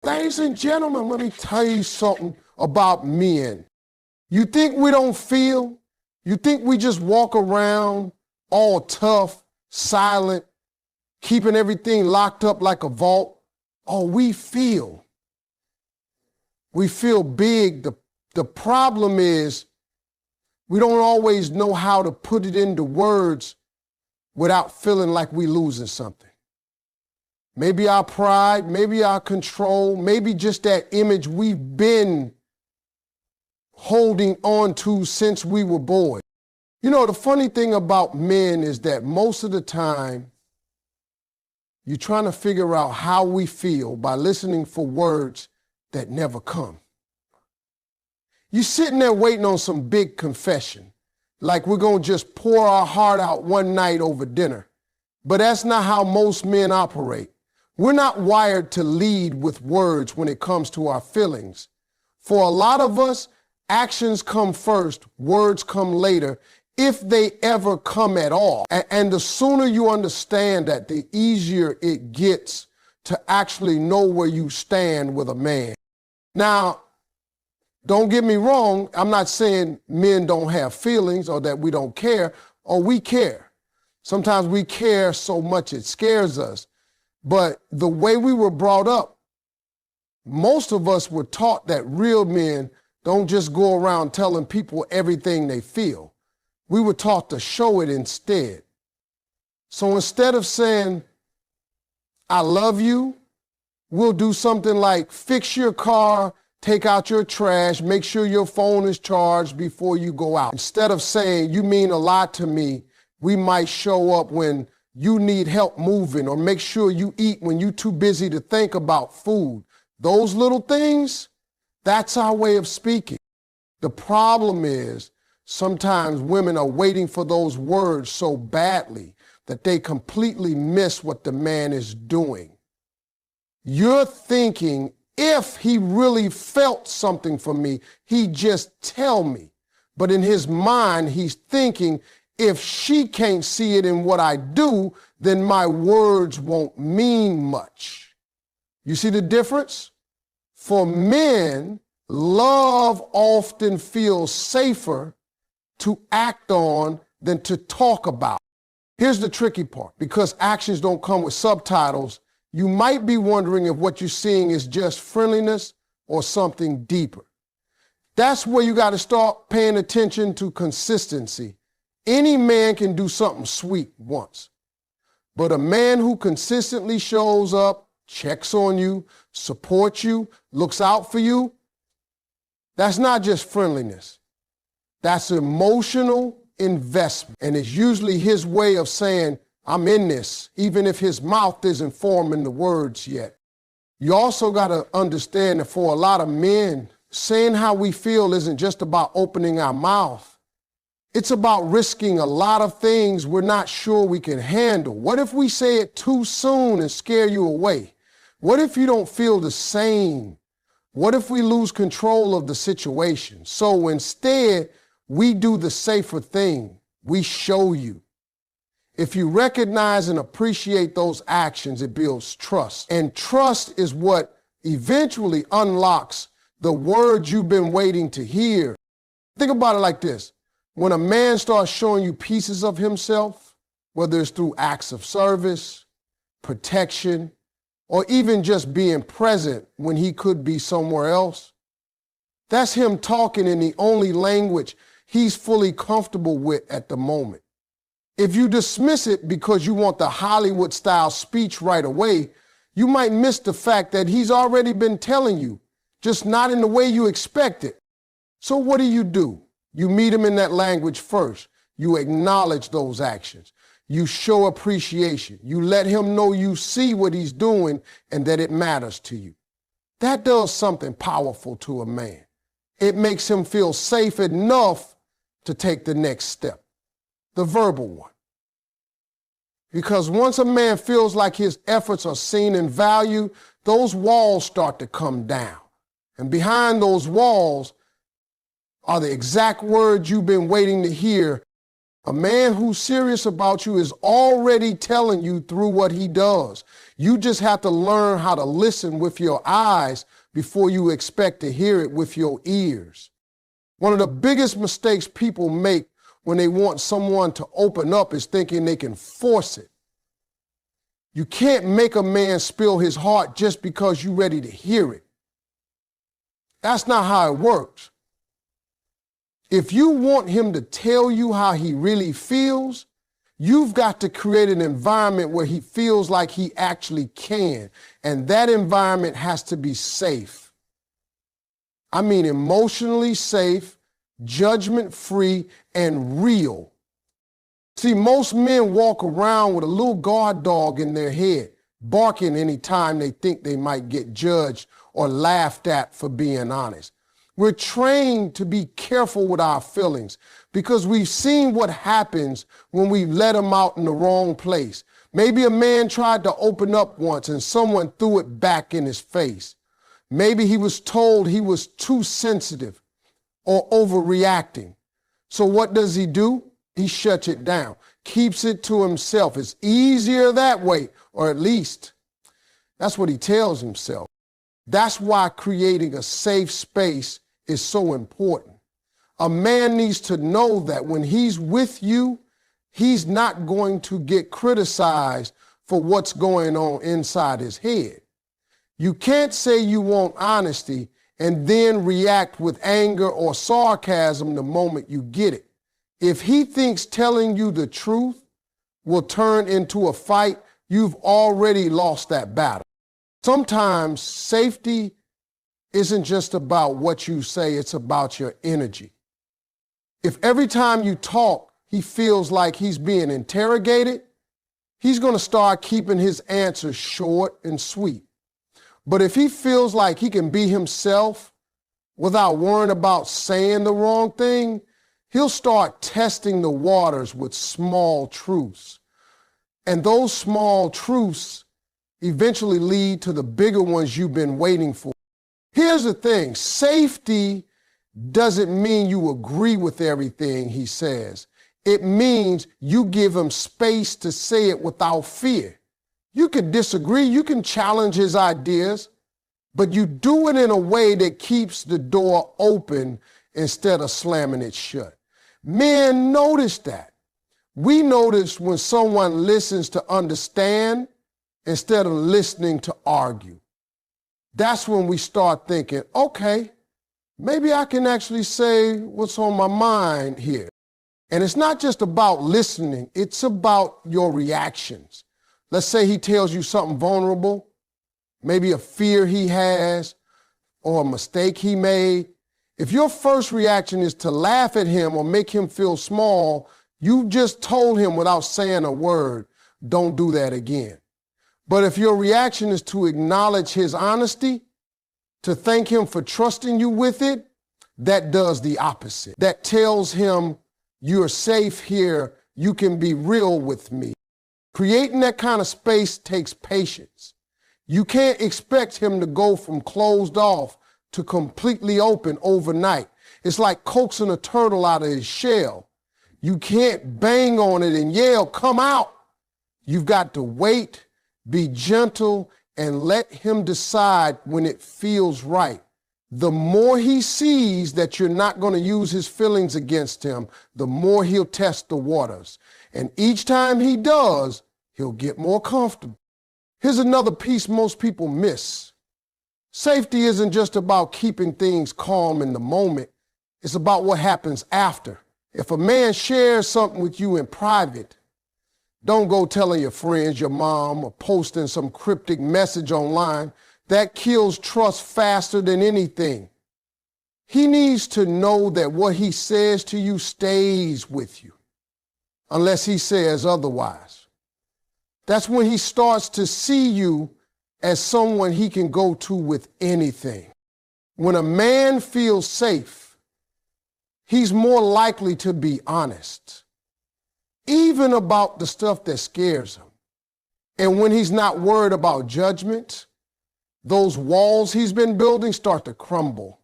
Ladies and gentlemen, let me tell you something about men. You think we don't feel? You think we just walk around all tough, silent, keeping everything locked up like a vault? Oh, we feel. We feel big. The problem is we don't always know how to put it into words without feeling like we losing something. Maybe our pride, maybe our control, maybe just that image we've been holding on to since we were boys. You know, the funny thing about men is that most of the time, you're trying to figure out how we feel by listening for words that never come. You're sitting there waiting on some big confession, like we're going to just pour our heart out one night over dinner. But that's not how most men operate. We're not wired to lead with words when it comes to our feelings. For a lot of us, actions come first, words come later, if they ever come at all. And the sooner you understand that, the easier it gets to actually know where you stand with a man. Now, don't get me wrong, I'm not saying men don't have feelings or that we don't care, or we care. Sometimes we care so much it scares us. But the way we were brought up, most of us were taught that real men don't just go around telling people everything they feel. We were taught to show it instead. So instead of saying, I love you, we'll do something like fix your car, take out your trash, make sure your phone is charged before you go out. Instead of saying, you mean a lot to me, we might show up when you need help moving, or make sure you eat when you're too busy to think about food. Those little things, that's our way of speaking. The problem is sometimes women are waiting for those words so badly that they completely miss what the man is doing. You're thinking, if he really felt something for me, he'd just tell me. But in his mind, he's thinking, if she can't see it in what I do, then my words won't mean much. You see the difference? For men, love often feels safer to act on than to talk about. Here's the tricky part. Because actions don't come with subtitles, you might be wondering if what you're seeing is just friendliness or something deeper. That's where you got to start paying attention to consistency. Any man can do something sweet once, but a man who consistently shows up, checks on you, supports you, looks out for you, that's not just friendliness. That's emotional investment. And it's usually his way of saying, I'm in this, even if his mouth isn't forming the words yet. You also got to understand that for a lot of men, saying how we feel isn't just about opening our mouth. It's about risking a lot of things we're not sure we can handle. What if we say it too soon and scare you away? What if you don't feel the same? What if we lose control of the situation? So instead, we do the safer thing. We show you. If you recognize and appreciate those actions, it builds trust. And trust is what eventually unlocks the words you've been waiting to hear. Think about it like this. When a man starts showing you pieces of himself, whether it's through acts of service, protection, or even just being present when he could be somewhere else, that's him talking in the only language he's fully comfortable with at the moment. If you dismiss it because you want the Hollywood-style speech right away, you might miss the fact that he's already been telling you, just not in the way you expect it. So what do? You meet him in that language first. You acknowledge those actions. You show appreciation. You let him know you see what he's doing and that it matters to you. That does something powerful to a man. It makes him feel safe enough to take the next step, the verbal one. Because once a man feels like his efforts are seen and valued, those walls start to come down. And behind those walls are the exact words you've been waiting to hear A man who's serious about you is already telling you through what he does. You just have to learn how to listen with your eyes before you expect to hear it with your ears. One of the biggest mistakes people make when they want someone to open up is thinking they can force it. You can't make a man spill his heart just because you're ready to hear it. That's not how it works. If you want him to tell you how he really feels, you've got to create an environment where he feels like he actually can. And that environment has to be safe. I mean, emotionally safe, judgment-free, and real. See, most men walk around with a little guard dog in their head, barking anytime they think they might get judged or laughed at for being honest. We're trained to be careful with our feelings because we've seen what happens when we let them out in the wrong place. Maybe a man tried to open up once and someone threw it back in his face. Maybe he was told he was too sensitive or overreacting. So what does he do? He shuts it down, keeps it to himself. It's easier that way, or at least that's what he tells himself. That's why creating a safe space is so important. A man needs to know that when he's with you, he's not going to get criticized for what's going on inside his head. You can't say you want honesty and then react with anger or sarcasm the moment you get it. If he thinks telling you the truth will turn into a fight, you've already lost that battle. Sometimes safety isn't just about what you say, it's about your energy. If every time you talk, he feels like he's being interrogated, he's going to start keeping his answers short and sweet. But if he feels like he can be himself without worrying about saying the wrong thing, he'll start testing the waters with small truths. And those small truths eventually lead to the bigger ones you've been waiting for. Here's the thing, safety doesn't mean you agree with everything he says. It means you give him space to say it without fear. You can disagree, you can challenge his ideas, but you do it in a way that keeps the door open instead of slamming it shut. Men notice that. We notice when someone listens to understand instead of listening to argue. That's when we start thinking, okay, maybe I can actually say what's on my mind here. And it's not just about listening, it's about your reactions. Let's say he tells you something vulnerable, maybe a fear he has or a mistake he made. If your first reaction is to laugh at him or make him feel small, you just told him without saying a word, don't do that again. But if your reaction is to acknowledge his honesty, to thank him for trusting you with it, that does the opposite. That tells him you're safe here, you can be real with me. Creating that kind of space takes patience. You can't expect him to go from closed off to completely open overnight. It's like coaxing a turtle out of his shell. You can't bang on it and yell, come out. You've got to wait, be gentle, and let him decide when it feels right. The more he sees that you're not going to use his feelings against him, the more he'll test the waters. And each time he does, he'll get more comfortable. Here's another piece most people miss. Safety isn't just about keeping things calm in the moment. It's about what happens after. If a man shares something with you in private, don't go telling your friends, your mom, or posting some cryptic message online. That kills trust faster than anything. He needs to know that what he says to you stays with you, unless he says otherwise. That's when he starts to see you as someone he can go to with anything. When a man feels safe, he's more likely to be honest, even about the stuff that scares him. And when he's not worried about judgment, those walls he's been building start to crumble.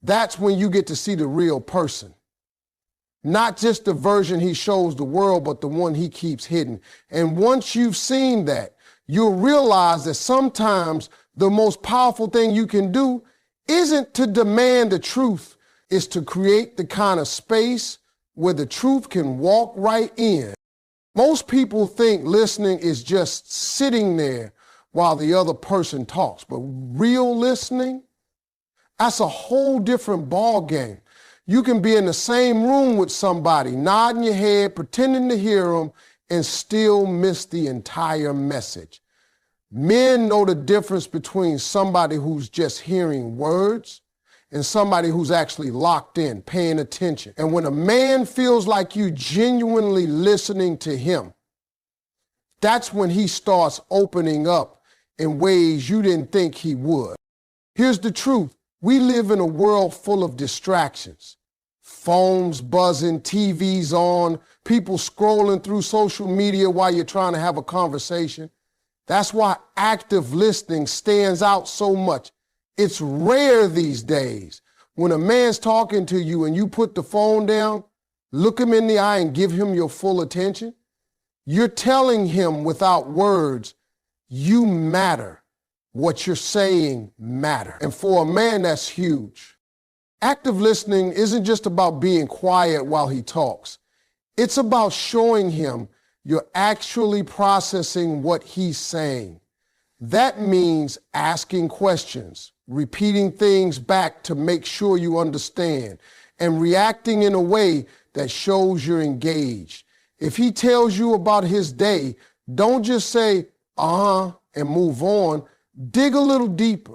That's when you get to see the real person. Not just the version he shows the world, but the one he keeps hidden. And once you've seen that, you'll realize that sometimes the most powerful thing you can do isn't to demand the truth, it's to create the kind of space where the truth can walk right in. Most people think listening is just sitting there while the other person talks, but real listening, that's a whole different ball game. You can be in the same room with somebody, nodding your head, pretending to hear them, and still miss the entire message. Men know the difference between somebody who's just hearing words and somebody who's actually locked in, paying attention. And when a man feels like you genuinely listening to him, that's when he starts opening up in ways you didn't think he would. Here's the truth. We live in a world full of distractions. Phones buzzing, TVs on, people scrolling through social media while you're trying to have a conversation. That's why active listening stands out so much. It's rare these days. When a man's talking to you and you put the phone down, look him in the eye and give him your full attention. You're telling him without words, you matter. What you're saying matter. And for a man, that's huge. Active listening isn't just about being quiet while he talks. It's about showing him you're actually processing what he's saying. That means asking questions, repeating things back to make sure you understand, and reacting in a way that shows you're engaged. If he tells you about his day, don't just say, and move on. Dig a little deeper.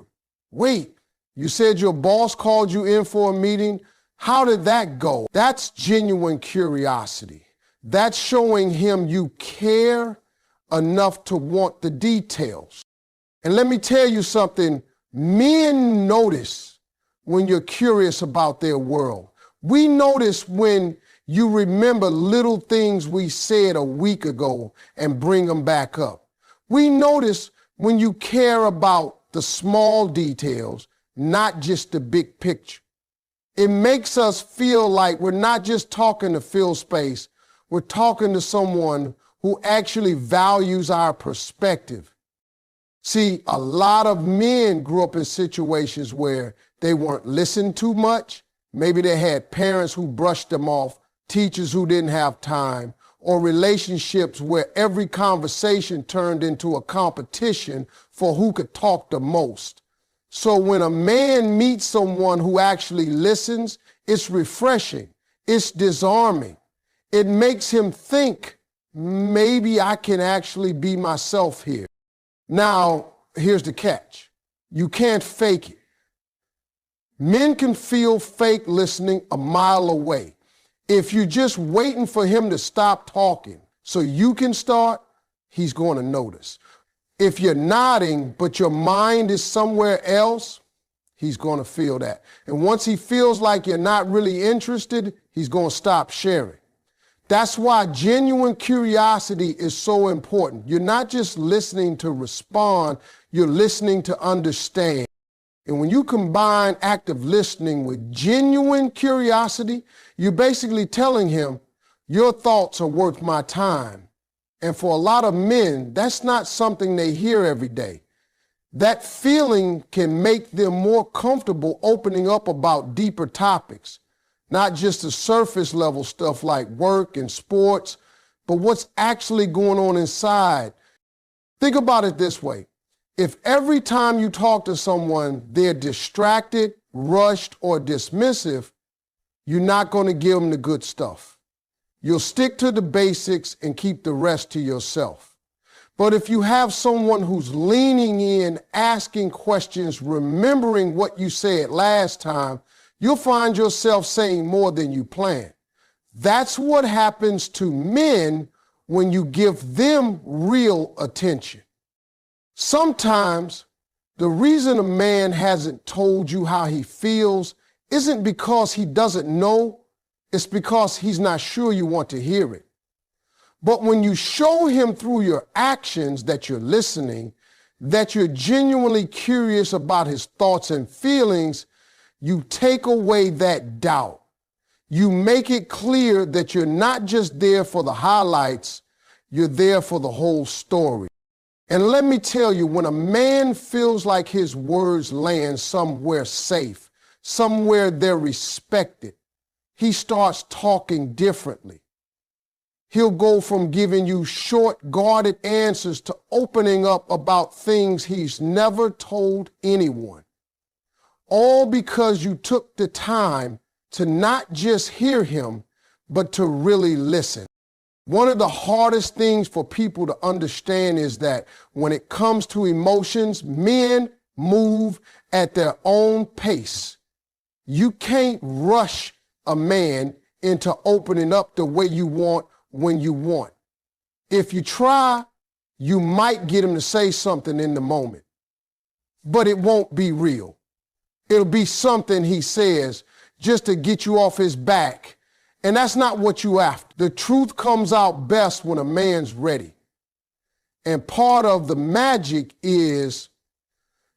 Wait, you said your boss called you in for a meeting. How did that go? That's genuine curiosity. That's showing him you care enough to want the details. And let me tell you something, men notice when you're curious about their world. We notice when you remember little things we said a week ago and bring them back up. We notice when you care about the small details, not just the big picture. It makes us feel like we're not just talking to fill space, we're talking to someone who actually values our perspective. See, a lot of men grew up in situations where they weren't listened to much. Maybe they had parents who brushed them off, teachers who didn't have time, or relationships where every conversation turned into a competition for who could talk the most. So when a man meets someone who actually listens, it's refreshing, it's disarming. It makes him think, maybe I can actually be myself here. Now, here's the catch. You can't fake it. Men can feel fake listening a mile away. If you're just waiting for him to stop talking so you can start, he's going to notice. If you're nodding, but your mind is somewhere else, he's going to feel that. And once he feels like you're not really interested, he's going to stop sharing. That's why genuine curiosity is so important. You're not just listening to respond, you're listening to understand. And when you combine active listening with genuine curiosity, you're basically telling him, your thoughts are worth my time. And for a lot of men, that's not something they hear every day. That feeling can make them more comfortable opening up about deeper topics, not just the surface level stuff like work and sports, but what's actually going on inside. Think about it this way. If every time you talk to someone, they're distracted, rushed, or dismissive, you're not going to give them the good stuff. You'll stick to the basics and keep the rest to yourself. But if you have someone who's leaning in, asking questions, remembering what you said last time, you'll find yourself saying more than you planned. That's what happens to men when you give them real attention. Sometimes the reason a man hasn't told you how he feels isn't because he doesn't know, it's because he's not sure you want to hear it. But when you show him through your actions that you're listening, that you're genuinely curious about his thoughts and feelings, you take away that doubt. You make it clear that you're not just there for the highlights, you're there for the whole story. And let me tell you, when a man feels like his words land somewhere safe, somewhere they're respected, he starts talking differently. He'll go from giving you short, guarded answers to opening up about things he's never told anyone. All because you took the time to not just hear him, but to really listen. One of the hardest things for people to understand is that when it comes to emotions, men move at their own pace. You can't rush a man into opening up the way you want when you want. If you try, you might get him to say something in the moment, but it won't be real. It'll be something he says just to get you off his back. And that's not what you after. The truth comes out best when a man's ready. And part of the magic is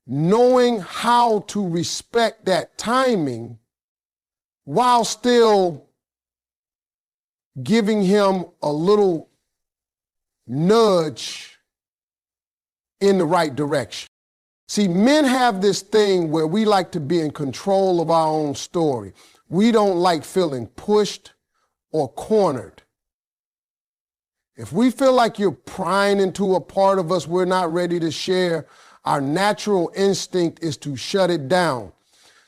knowing how to respect that timing while still giving him a little nudge in the right direction. See, men have this thing where we like to be in control of our own story. We don't like feeling pushed or cornered. If we feel like you're prying into a part of us we're not ready to share, our natural instinct is to shut it down.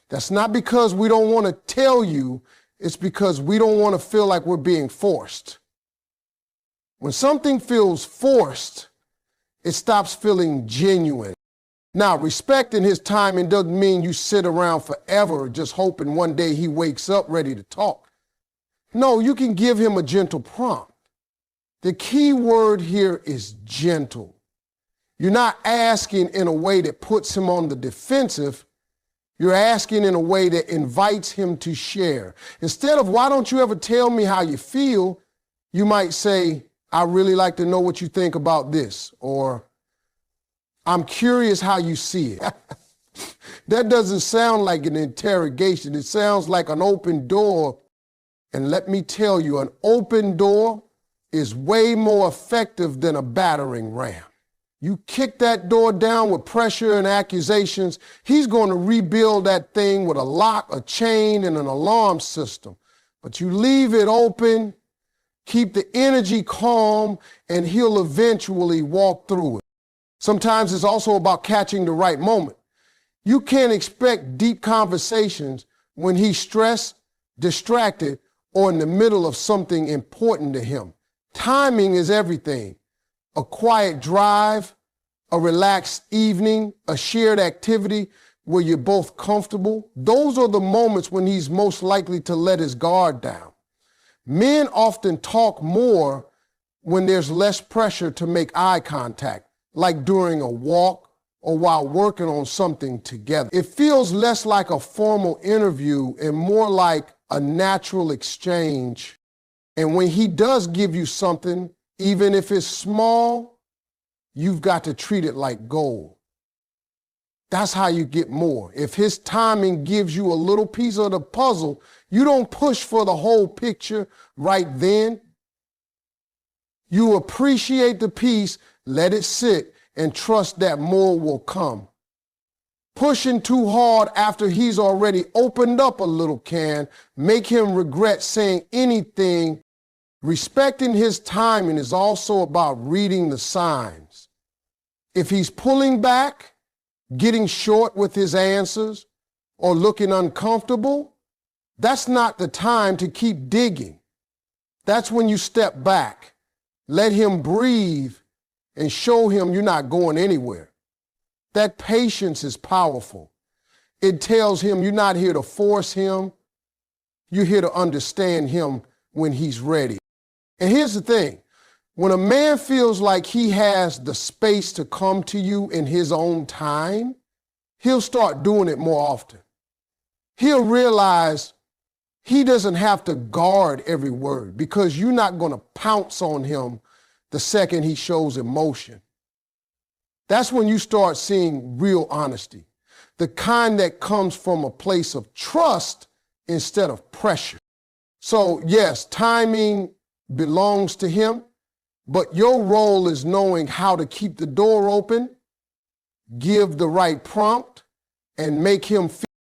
That's not because we don't want to tell you, it's because we don't want to feel like we're being forced. When something feels forced, it stops feeling genuine. Now, respecting his timing doesn't mean you sit around forever just hoping one day he wakes up ready to talk. No, you can give him a gentle prompt. The key word here is gentle. You're not asking in a way that puts him on the defensive. You're asking in a way that invites him to share. Instead of, why don't you ever tell me how you feel, you might say, I really like to know what you think about this, or I'm curious how you see it. That doesn't sound like an interrogation. It sounds like an open door. And let me tell you, an open door is way more effective than a battering ram. You kick that door down with pressure and accusations, he's going to rebuild that thing with a lock, a chain, and an alarm system. But you leave it open, keep the energy calm, and he'll eventually walk through it. Sometimes it's also about catching the right moment. You can't expect deep conversations when he's stressed, distracted, or in the middle of something important to him. Timing is everything. A quiet drive, a relaxed evening, a shared activity where you're both comfortable. Those are the moments when he's most likely to let his guard down. Men often talk more when there's less pressure to make eye contact, like during a walk or while working on something together. It feels less like a formal interview and more like a natural exchange. And when he does give you something, even if it's small, you've got to treat it like gold. That's how you get more. If his timing gives you a little piece of the puzzle, you don't push for the whole picture right then. You appreciate the piece, let it sit, and trust that more will come. Pushing too hard after he's already opened up a little can make him regret saying anything. Respecting his timing is also about reading the signs. If he's pulling back, getting short with his answers, or looking uncomfortable, that's not the time to keep digging. That's when you step back, let him breathe, and show him you're not going anywhere. That patience is powerful. It tells him you're not here to force him. You're here to understand him when he's ready. And here's the thing. When a man feels like he has the space to come to you in his own time, he'll start doing it more often. He'll realize he doesn't have to guard every word because you're not going to pounce on him the second he shows emotion. That's when you start seeing real honesty, the kind that comes from a place of trust instead of pressure. So yes, timing belongs to him, but your role is knowing how to keep the door open, give the right prompt, and make him feel